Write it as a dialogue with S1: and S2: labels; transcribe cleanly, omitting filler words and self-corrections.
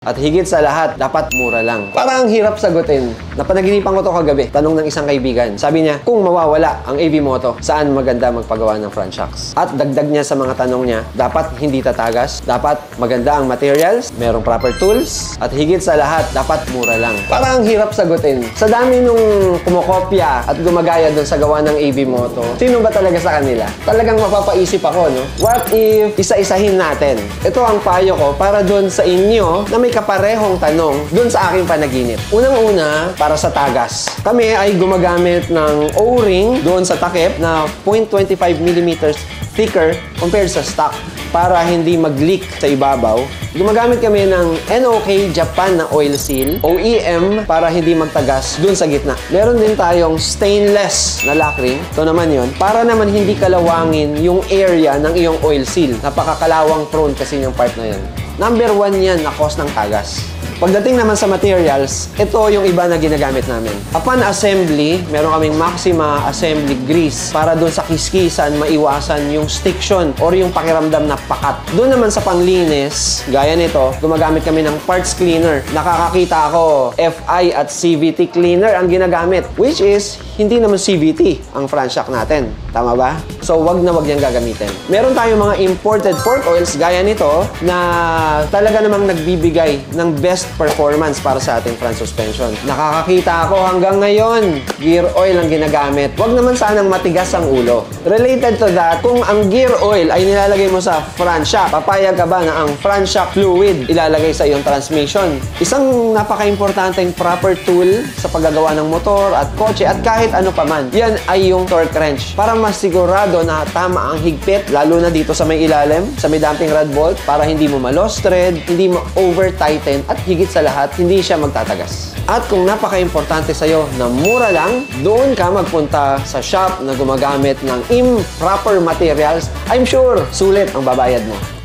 S1: At higit sa lahat, dapat mura lang. Parang ang hirap sagutin. Napanaginipan ko to kagabi. Tanong ng isang kaibigan. Sabi niya, kung mawawala ang AV Moto, saan maganda magpagawa ng front shocks? At dagdag niya sa mga tanong niya, dapat hindi tatagas, dapat maganda ang materials, merong proper tools, at higit sa lahat, dapat mura lang. Parang ang hirap sagutin. Sa dami nung kumokopya at gumagaya doon sa gawa ng AV Moto, sino ba talaga sa kanila? Talagang mapapaisip ako, no? What if isa-isahin natin? Ito ang payo ko para doon sa inyo na may kaparehong tanong doon sa aking panaginip. Unang-una, para sa tagas. Kami ay gumagamit ng O-ring doon sa takip na 0.25mm thicker compared sa stock para hindi mag-leak sa ibabaw. Gumagamit kami ng NOK Japan na oil seal, OEM, para hindi magtagas dun sa gitna. Meron din tayong stainless na lock ring. Ito naman yon para naman hindi kalawangin yung area ng iyong oil seal. Napakakalawang prone kasi yung part na yan. Number 1 yan na cause ng tagas. Pagdating naman sa materials, ito yung iba na ginagamit namin. Upon assembly, meron kaming Maxima assembly grease para doon sa kiskisan maiwasan yung stiction or yung pakiramdam na pakat. Doon naman sa panglinis, gaya nito, gumagamit kami ng parts cleaner. Nakakakita ako, FI at CVT cleaner ang ginagamit, which is hindi naman CVT ang front shock natin. Tama ba? So, wag na wag niyang gagamitin. Meron tayong mga imported fork oils gaya nito na talaga namang nagbibigay ng best performance para sa ating front suspension. Nakakakita ako hanggang ngayon, gear oil ang ginagamit. Wag naman sanang matigas ang ulo. Related to that, kung ang gear oil ay nilalagay mo sa front shock, papayag ka ba na ang front shock fluid ilalagay sa iyong transmission? Isang napaka-importanteng proper tool sa paggagawa ng motor at kotse at kahit ano pa man. Yan ay yung torque wrench. Para mas sigurado na tama ang higpit, lalo na dito sa may ilalim, sa may damping rod bolt, para hindi mo ma-lost thread, hindi mo over-tighten, at higit sa lahat, hindi siya magtatagas. At kung napaka-importante sa'yo na mura lang, doon ka magpunta sa shop na gumagamit ng improper materials, I'm sure sulit ang babayad mo.